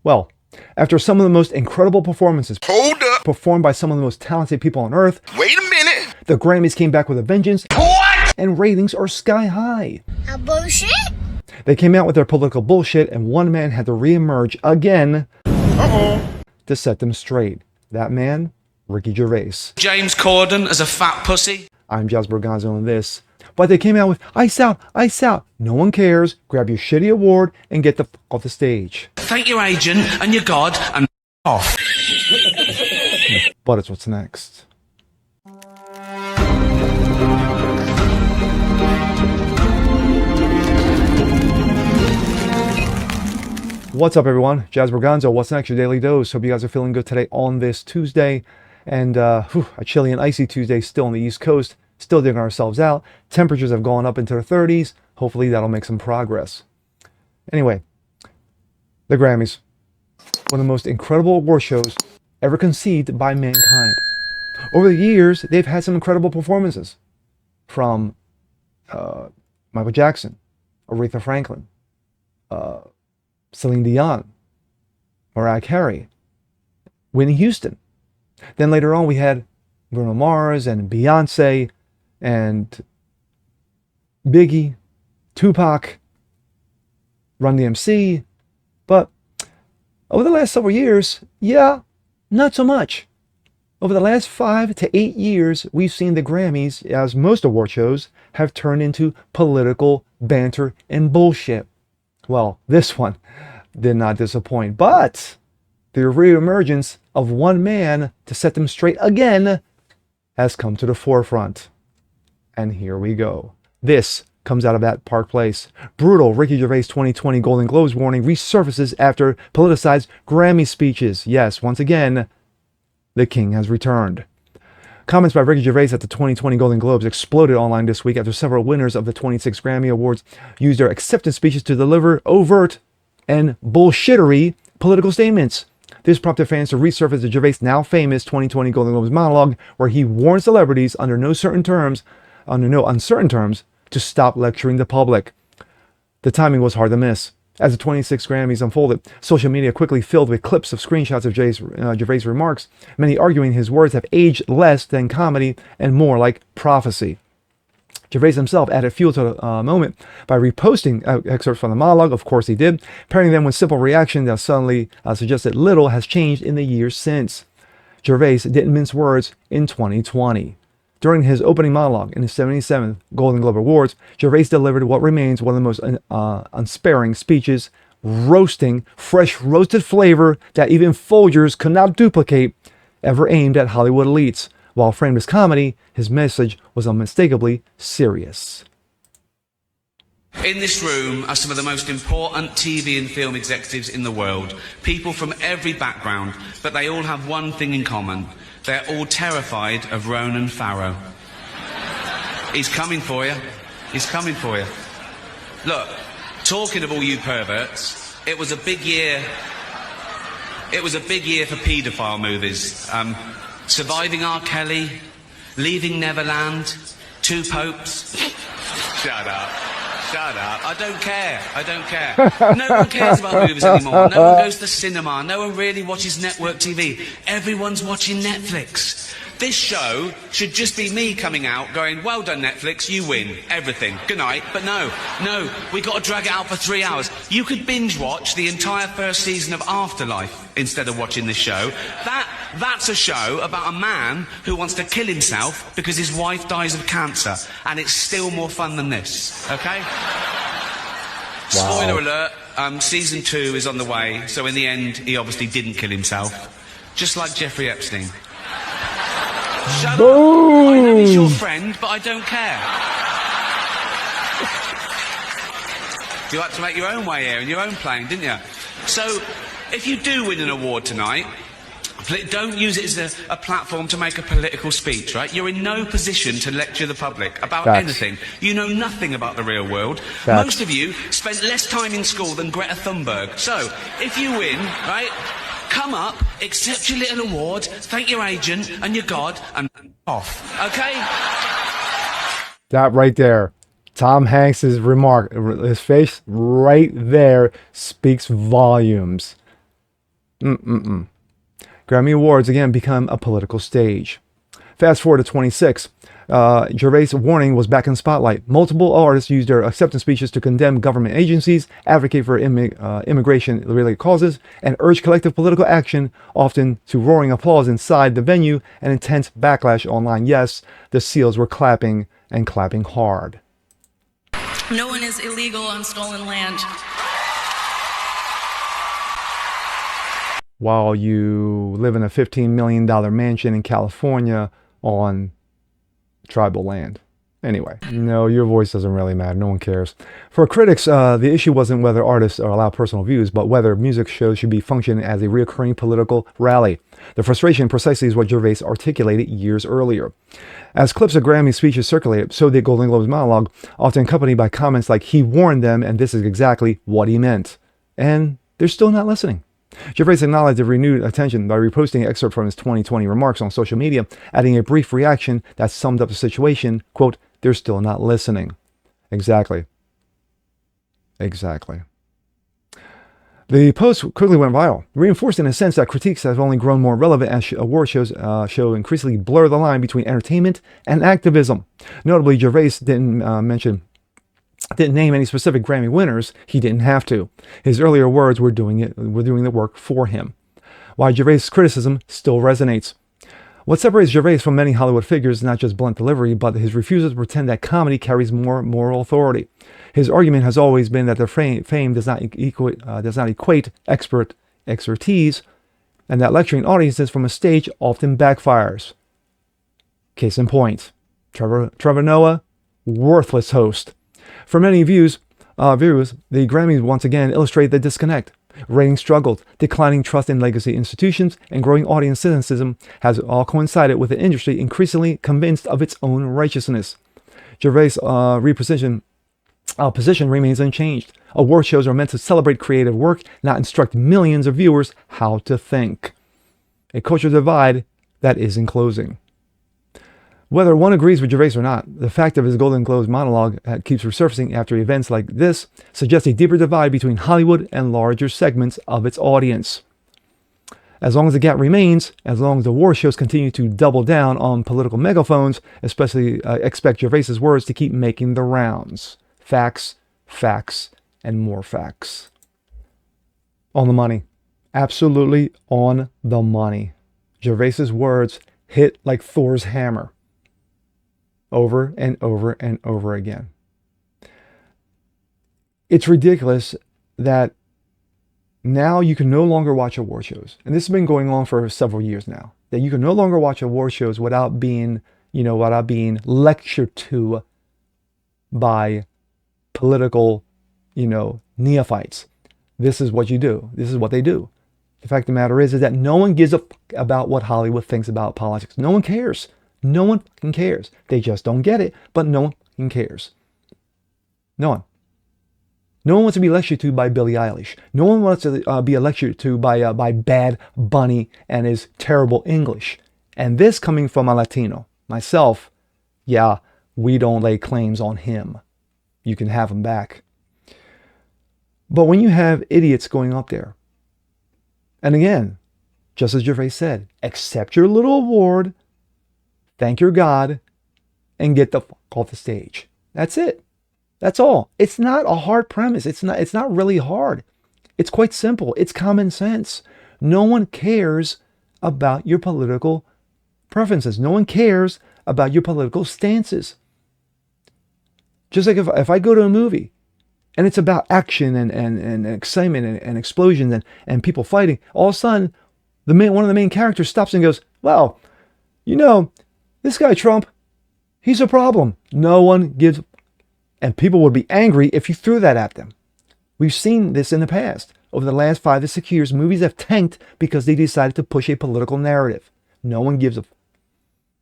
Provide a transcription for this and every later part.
Well, after some of the most incredible performances performed by some of the most talented people on earth, Wait a minute. the Grammys came back with a vengeance. What? And ratings are sky high. A bullshit? They came out with their political bullshit, and one man had to reemerge again to set them straight. That man, Ricky Gervais. James Corden as a fat pussy. I'm Jazz Borganzo on this. But they came out with ice out, ice out. No one cares. Grab your shitty award and get the f off the stage. Thank your agent and your God and off. But it's what's next. What's up, everyone? Jazz Borganzo. What's next? Your daily dose. Hope you guys are feeling good today on this Tuesday. And a chilly and icy Tuesday still on the East Coast. Still digging ourselves out. Temperatures have gone up into the 30s. Hopefully that'll make some progress. Anyway, the Grammys. One of the most incredible award shows ever conceived by mankind. Over the years, they've had some incredible performances. From Michael Jackson, Aretha Franklin, Celine Dion, Mariah Carey, Whitney Houston. Then later on we had Bruno Mars and Beyonce and Biggie, Tupac, Run DMC. But over the last several years, yeah, not so much. Over the last 5 to 8 years, we've seen the Grammys, as most award shows, have turned into political banter and bullshit. Well, this one did not disappoint, but the reemergence of one man to set them straight again has come to the forefront. And here we go. This comes out of that Park Place. Brutal Ricky Gervais 2020 Golden Globes warning resurfaces after politicized Grammy speeches. Yes, once again, the king has returned. Comments by Ricky Gervais at the 2020 Golden Globes exploded online this week after several winners of the 26 Grammy Awards used their acceptance speeches to deliver overt and bullshittery political statements. This prompted fans to resurface the Gervais' now famous 2020 Golden Globes monologue, where he warned celebrities under no uncertain terms, to stop lecturing the public. The timing was hard to miss. As the 26 Grammys unfolded, social media quickly filled with clips of screenshots of Gervais' remarks, many arguing his words have aged less than comedy and more like prophecy. Gervais himself added fuel to the moment by reposting excerpts from the monologue. Of course he did, pairing them with simple reaction that suddenly suggested little has changed in the years since. Gervais didn't mince words in 2020. During his opening monologue in his 77th Golden Globe Awards, Gervais delivered what remains one of the most unsparing speeches, roasting fresh roasted flavor that even Folgers could not duplicate, ever aimed at Hollywood elites. While framed as comedy, his message was unmistakably serious. In this room are some of the most important TV and film executives in the world. People from every background, but they all have one thing in common. They're all terrified of Ronan Farrow. He's coming for you. He's coming for you. Look, talking of all you perverts, it was a big year. It was a big year for paedophile movies. Surviving R. Kelly, Leaving Neverland, Two Popes. Shut up. Shut up. I don't care. I don't care. No one cares about movies anymore. No one goes to the cinema. No one really watches network TV. Everyone's watching Netflix. This show should just be me coming out going, well done Netflix, you win everything. Good night. But no, we got to drag it out for 3 hours. You could binge watch the entire first season of Afterlife instead of watching this show. That's a show about a man who wants to kill himself because his wife dies of cancer. And it's still more fun than this, okay? Wow. Spoiler alert, season 2 is on the way, so in the end, he obviously didn't kill himself. Just like Jeffrey Epstein. Shut Boom. up. I know he's your friend, but I don't care. You had to make your own way here in your own plane, didn't you? So, if you do win an award tonight, don't use it as a platform to make a political speech, right? You're in no position to lecture the public about anything. You know nothing about the real world. Most of you spent less time in school than Greta Thunberg. So, if you win, right, come up, accept your little award, thank your agent and your God, and off. Okay? That right there. Tom Hanks's remark, his face right there speaks volumes. Grammy Awards again become a political stage. Fast forward to 26. Gervais' warning was back in the spotlight. Multiple artists used their acceptance speeches to condemn government agencies, advocate for immigration-related causes, and urge collective political action, often to roaring applause inside the venue and intense backlash online. Yes, the seals were clapping and clapping hard. No one is illegal on stolen land. While you live in a $15 million mansion in California on tribal land. Anyway, no, your voice doesn't really matter. No one cares. For critics, the issue wasn't whether artists are allowed personal views, but whether music shows should be functioning as a recurring political rally. The frustration precisely is what Gervais articulated years earlier. As clips of Grammy speeches circulated, so did Golden Globes monologue, often accompanied by comments like, he warned them, and this is exactly what he meant. And they're still not listening. Gervais acknowledged the renewed attention by reposting an excerpt from his 2020 remarks on social media, adding a brief reaction that summed up the situation, quote, they're still not listening. Exactly. Exactly. The post quickly went viral, reinforcing a sense that critiques have only grown more relevant as award shows show increasingly blur the line between entertainment and activism. Notably, Gervais didn't name any specific Grammy winners. He didn't have to. His earlier words were doing the work for him. While Gervais' criticism still resonates. What separates Gervais from many Hollywood figures is not just blunt delivery, but his refusal to pretend that comedy carries more moral authority. His argument has always been that their fame does not equate expertise, and that lecturing audiences from a stage often backfires. Case in point, Trevor Noah, worthless host. For many viewers, the Grammys once again illustrate the disconnect. Ratings struggled, declining trust in legacy institutions, and growing audience cynicism has all coincided with an industry increasingly convinced of its own righteousness. Gervais' position remains unchanged. Award shows are meant to celebrate creative work, not instruct millions of viewers how to think. A cultural divide that isn't closing. Whether one agrees with Gervais or not, the fact of his Golden Globes monologue that keeps resurfacing after events like this suggests a deeper divide between Hollywood and larger segments of its audience. As long as the gap remains, as long as the award shows continue to double down on political megaphones, especially expect Gervais's words to keep making the rounds. Facts, facts, and more facts. On the money. Absolutely on the money. Gervais's words hit like Thor's hammer. Over and over and over again. It's ridiculous that now you can no longer watch award shows. And this has been going on for several years now. That you can no longer watch award shows without being lectured to by political, neophytes. This is what you do. This is what they do. The fact of the matter is that no one gives a fuck about what Hollywood thinks about politics. No one cares. No one fucking cares. They just don't get it, but no one fucking cares. No one. No one wants to be lectured to by Billie Eilish. No one wants to be lectured to by Bad Bunny and his terrible English. And this coming from a Latino. Myself, yeah, we don't lay claims on him. You can have him back. But when you have idiots going up there, and again, just as Gervais said, accept your little award, thank your God, and get the fuck off the stage. That's it. That's all. It's not a hard premise. It's not really hard. It's quite simple. It's common sense. No one cares about your political preferences. No one cares about your political stances. Just like if I go to a movie and it's about action and excitement and explosions and people fighting, all of a sudden one of the main characters stops and goes, well, this guy Trump, he's a problem. No one gives. And people would be angry if you threw that at them. We've seen this in the past. Over the last 5 to 6 years, movies have tanked because they decided to push a political narrative. No one gives a.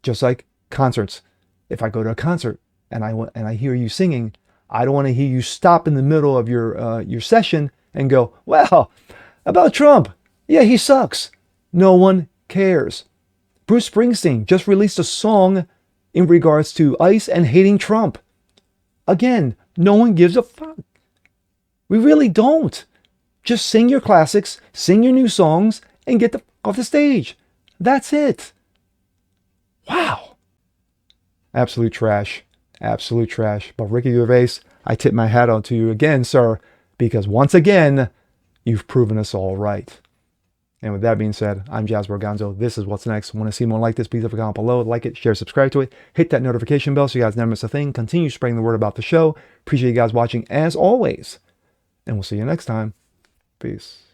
Just like concerts. If I go to a concert and I hear you singing, I don't want to hear you stop in the middle of your session and go, well, about Trump. Yeah, he sucks. No one cares. Bruce Springsteen just released a song in regards to ICE and hating Trump. Again, no one gives a fuck. We really don't. Just sing your classics, sing your new songs, and get off the stage. That's it. Wow. Absolute trash. Absolute trash. But Ricky Gervais, I tip my hat on to you again, sir, because once again, you've proven us all right. And with that being said, I'm Jasper Gonzo. This is What's Next. Want to see more like this? Please leave a comment below. Like it, share, subscribe to it. Hit that notification bell so you guys never miss a thing. Continue spreading the word about the show. Appreciate you guys watching as always. And we'll see you next time. Peace.